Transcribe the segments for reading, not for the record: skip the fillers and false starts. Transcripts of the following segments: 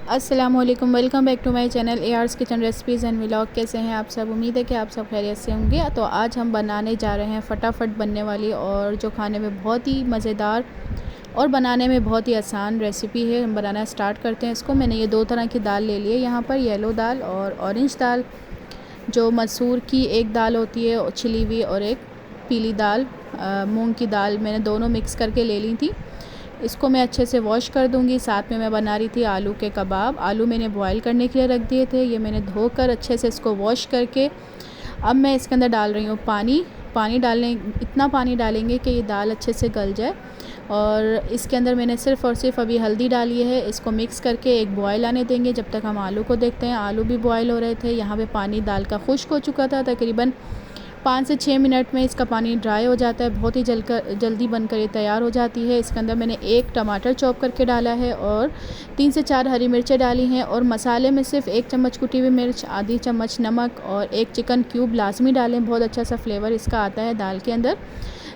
अस्सलामुअलैकुम, welcome back to my channel AR's kitchen recipes and vlog. कैसे हैं आप सब? उम्मीद है कि आप सब खैरियत से होंगे। तो आज हम बनाने जा रहे हैं फटाफट बनने वाली और जो खाने में बहुत ही मज़ेदार और बनाने में बहुत ही आसान रेसिपी है। हम बनाना स्टार्ट करते हैं इसको। मैंने ये दो तरह की दाल ले ली है यहाँ पर, येलो दाल और ऑरेंज दाल। जो मसूर की एक दाल होती है छिली हुई और एक पीली दाल मूंग की दाल, मैंने दोनों मिक्स करके ले ली थी। इसको मैं अच्छे से वॉश कर दूंगी। साथ में मैं बना रही थी आलू के कबाब। आलू मैंने बॉईल करने के लिए रख दिए थे। ये मैंने धोकर अच्छे से इसको वॉश करके अब मैं इसके अंदर डाल रही हूँ पानी डालने, इतना पानी डालेंगे कि ये दाल अच्छे से गल जाए। और इसके अंदर मैंने सिर्फ़ और सिर्फ अभी हल्दी डाली है। इसको मिक्स करके एक बॉयल आने देंगे जब तक हम आलू को देखते हैं। आलू भी बॉयल हो रहे थे। यहाँ पे पानी दाल का खुश्क हो चुका था। तकरीबन 5 से 6 मिनट में इसका पानी ड्राई हो जाता है। बहुत ही जल्दी बनकर ये तैयार हो जाती है। इसके अंदर मैंने एक टमाटर चॉप करके डाला है और 3 से 4 हरी मिर्चें डाली हैं। और मसाले में सिर्फ 1 चम्मच कुटी हुई मिर्च, आधी चम्मच नमक और 1 चिकन क्यूब लाजमी डालें। बहुत अच्छा सा फ्लेवर इसका आता है दाल के अंदर।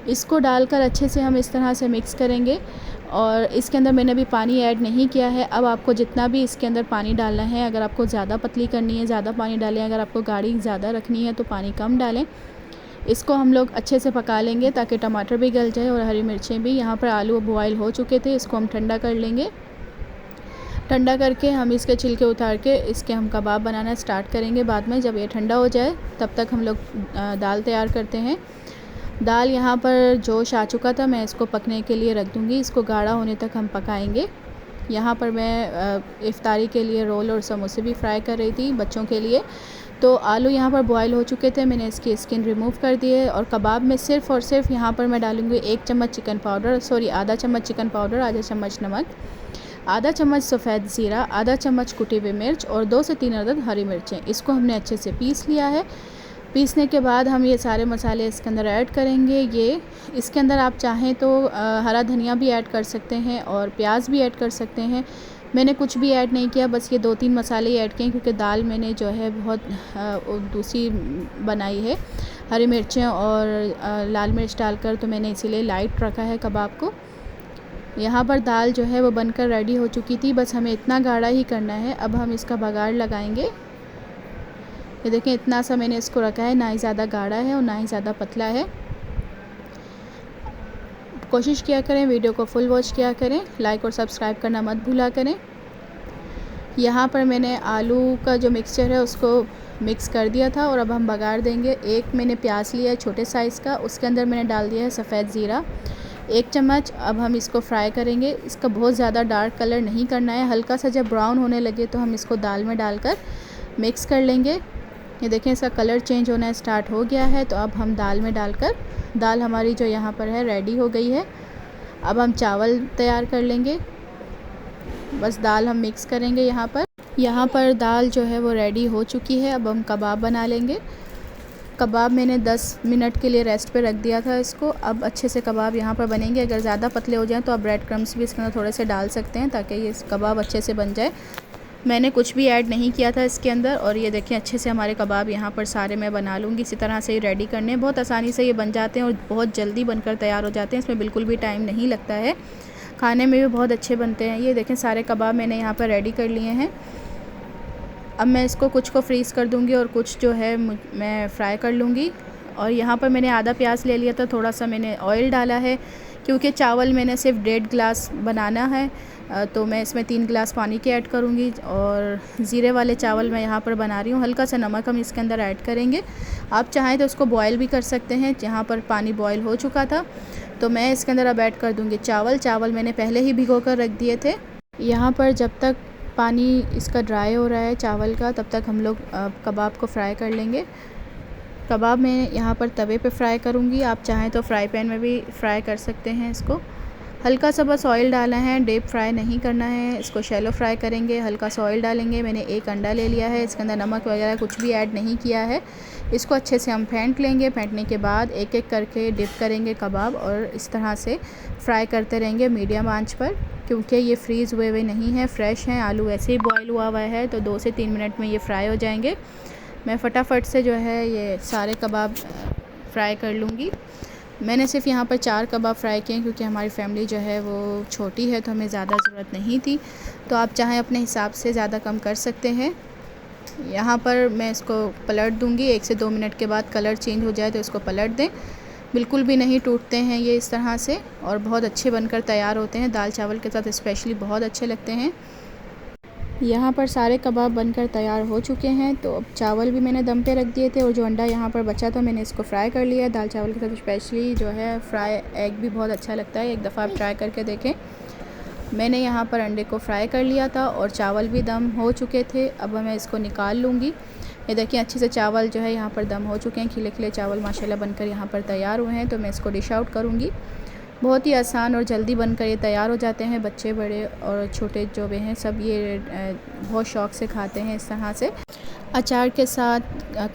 इसको डालकर अच्छे से हम इस तरह से मिक्स करेंगे। और इसके अंदर मैंने अभी पानी ऐड नहीं किया है। अब आपको जितना भी इसके अंदर पानी डालना है, अगर आपको ज़्यादा पतली करनी है ज़्यादा पानी डालें, अगर आपको गाढ़ी ज़्यादा रखनी है तो पानी कम डालें। इसको हम लोग अच्छे से पका लेंगे ताकि टमाटर भी गल जाए और हरी मिर्चें भी। यहाँ पर आलू बॉयल हो चुके थे। इसको हम ठंडा कर लेंगे। ठंडा करके हम इसके छिलके उतार के इसके हम कबाब बनाना स्टार्ट करेंगे बाद में, जब ये ठंडा हो जाए। तब तक हम लोग दाल तैयार करते हैं। दाल यहाँ पर जोश आ चुका था, मैं इसको पकने के लिए रख दूँगी। इसको गाढ़ा होने तक हम पकाएंगे। यहाँ पर मैं इफ्तारी के लिए रोल और समोसे भी फ्राई कर रही थी बच्चों के लिए। तो आलू यहाँ पर बॉयल हो चुके थे। मैंने इसकी स्किन रिमूव कर दी है। और कबाब में सिर्फ़ और सिर्फ यहाँ पर मैं डालूँगी 1 चम्मच चिकन पाउडर, आधा चम्मच चिकन पाउडर, आधा चम्मच नमक, आधा चम्मच सफ़ेद ज़ीरा, आधा चम्मच कुटी हुई मिर्च और 2 से 3 अदद हरी मिर्चें। इसको हमने अच्छे से पीस लिया है। पीसने के बाद हम ये सारे मसाले इसके अंदर ऐड करेंगे। ये इसके अंदर आप चाहें तो हरा धनिया भी ऐड कर सकते हैं और प्याज भी ऐड कर सकते हैं। मैंने कुछ भी ऐड नहीं किया, बस ये 2-3 मसाले ही ऐड किए क्योंकि दाल मैंने जो है बहुत दूसरी बनाई है हरी मिर्चें और लाल मिर्च डालकर, तो मैंने इसीलिए लाइट रखा है कबाब को। यहाँ पर दाल जो है वो बनकर रेडी हो चुकी थी। बस हमें इतना गाढ़ा ही करना है। अब हम इसका बघाड़ लगाएंगे। ये देखें, इतना सा मैंने इसको रखा है, ना ही ज़्यादा गाढ़ा है और ना ही ज़्यादा पतला है। कोशिश किया करें, वीडियो को फुल वॉच किया करें, लाइक और सब्सक्राइब करना मत भूला करें। यहाँ पर मैंने आलू का जो मिक्सचर है उसको मिक्स कर दिया था और अब हम बघाड़ देंगे। एक मैंने प्याज लिया है छोटे साइज़ का, उसके अंदर मैंने डाल दिया है सफ़ेद ज़ीरा 1 चम्मच। अब हम इसको फ्राई करेंगे। इसका बहुत ज़्यादा डार्क कलर नहीं करना है, हल्का सा जब ब्राउन होने लगे तो हम इसको दाल में डालकर मिक्स कर लेंगे। ये देखें, इसका कलर चेंज होना स्टार्ट हो गया है। तो अब हम दाल में डालकर, दाल हमारी जो यहाँ पर है रेडी हो गई है। अब हम चावल तैयार कर लेंगे। बस दाल हम मिक्स करेंगे। यहाँ पर दाल जो है वो रेडी हो चुकी है। अब हम कबाब बना लेंगे। कबाब मैंने 10 मिनट के लिए रेस्ट पे रख दिया था इसको। अब अच्छे से कबाब यहाँ पर बनेंगे। अगर ज़्यादा पतले हो जाएँ तो आप ब्रेड क्रम्स भी इसके अंदर थोड़े से डाल सकते हैं ताकि ये कबाब अच्छे से बन जाए। मैंने कुछ भी ऐड नहीं किया था इसके अंदर। और ये देखें, अच्छे से हमारे कबाब यहाँ पर सारे मैं बना लूँगी। इसी तरह से ही रेडी करने, बहुत आसानी से ये बन जाते हैं और बहुत जल्दी बनकर तैयार हो जाते हैं। इसमें बिल्कुल भी टाइम नहीं लगता है, खाने में भी बहुत अच्छे बनते हैं। ये देखें, सारे कबाब मैंने यहाँ पर रेडी कर लिए हैं। अब मैं इसको कुछ को फ्रीज़ कर दूँगी और कुछ जो है मैं फ्राई कर लूँगी। और यहाँ पर मैंने आधा प्याज ले लिया था, थोड़ा सा मैंने ऑयल डाला है क्योंकि चावल मैंने सिर्फ 1.5 गिलास बनाना है, तो मैं इसमें 3 गिलास पानी के ऐड करूँगी। और ज़ीरे वाले चावल मैं यहाँ पर बना रही हूँ। हल्का सा नमक हम इसके अंदर ऐड करेंगे। आप चाहें तो इसको बॉयल भी कर सकते हैं। यहाँ पर पानी बॉयल हो चुका था तो मैं इसके अंदर अब ऐड कर दूँगी चावल मैंने पहले ही भिगो कर रख दिए थे। यहाँ पर जब तक पानी इसका ड्राई हो रहा है चावल का, तब तक हम लोग कबाब को फ्राई कर लेंगे। कबाब मैं यहाँ पर तवे पे फ्राई करूँगी। आप चाहें तो फ्राई पैन में भी फ्राई कर सकते हैं। इसको हल्का सा बस ऑयल डालना है, डीप फ्राई नहीं करना है। इसको शैलो फ्राई करेंगे, हल्का सा ऑयल डालेंगे। मैंने 1 अंडा ले लिया है, इसके अंदर नमक वगैरह कुछ भी ऐड नहीं किया है। इसको अच्छे से हम फेंट लेंगे। फेंटने के बाद एक एक करके डिप करेंगे कबाब और इस तरह से फ्राई करते रहेंगे मीडियम आंच पर, क्योंकि ये फ्रीज़ हुए नहीं हैं, फ्रेश हैं। आलू वैसे ही बॉयल हुआ है तो 2 से 3 मिनट में ये फ्राई हो जाएंगे। मैं फटाफट से जो है ये सारे कबाब फ्राई कर लूँगी। मैंने सिर्फ यहाँ पर 4 कबाब फ्राई किए क्योंकि हमारी फैमिली जो है वो छोटी है, तो हमें ज़्यादा ज़रूरत नहीं थी। तो आप चाहें अपने हिसाब से ज़्यादा कम कर सकते हैं। यहाँ पर मैं इसको पलट दूँगी, 1 से 2 मिनट के बाद कलर चेंज हो जाए तो इसको पलट दें। बिल्कुल भी नहीं टूटते हैं ये इस तरह से, और बहुत अच्छे बनकर तैयार होते हैं। दाल चावल के साथ स्पेशली बहुत अच्छे लगते हैं। यहाँ पर सारे कबाब बनकर तैयार हो चुके हैं। तो अब चावल भी मैंने दम पे रख दिए थे और जो अंडा यहाँ पर बचा था मैंने इसको फ्राई कर लिया। दाल चावल के साथ स्पेशली जो है फ्राई एग भी बहुत अच्छा लगता है, एक दफ़ा आप ट्राई करके देखें। मैंने यहाँ पर अंडे को फ्राई कर लिया था और चावल भी दम हो चुके थे। अब मैं इसको निकाल लूँगी। ये देखिए अच्छे से चावल जो है यहाँ पर दम हो चुके हैं, खिले खिले चावल माशाल्लाह बनकर यहाँ पर तैयार हुए हैं। तो मैं इसको डिश आउट करूँगी। बहुत ही आसान और जल्दी बनकर ये तैयार हो जाते हैं। बच्चे बड़े और छोटे जो भी हैं सब ये बहुत शौक़ से खाते हैं इस तरह से। अचार के साथ,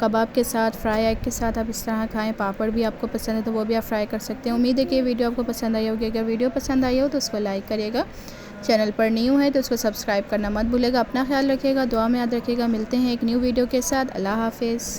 कबाब के साथ, फ्राई एग के साथ आप इस तरह खाएं। पापड़ भी आपको पसंद है तो वो भी आप फ्राई कर सकते हैं। उम्मीद है कि ये वीडियो आपको पसंद आई होगी। अगर वीडियो पसंद आई हो तो उसको लाइक करिएगा। चैनल पर न्यू है तो उसको सब्सक्राइब करना मत भूलिएगा। अपना ख्याल रखिएगा, दुआ में याद रखिएगा। मिलते हैं एक न्यू वीडियो के साथ। अल्लाह हाफ़िज़।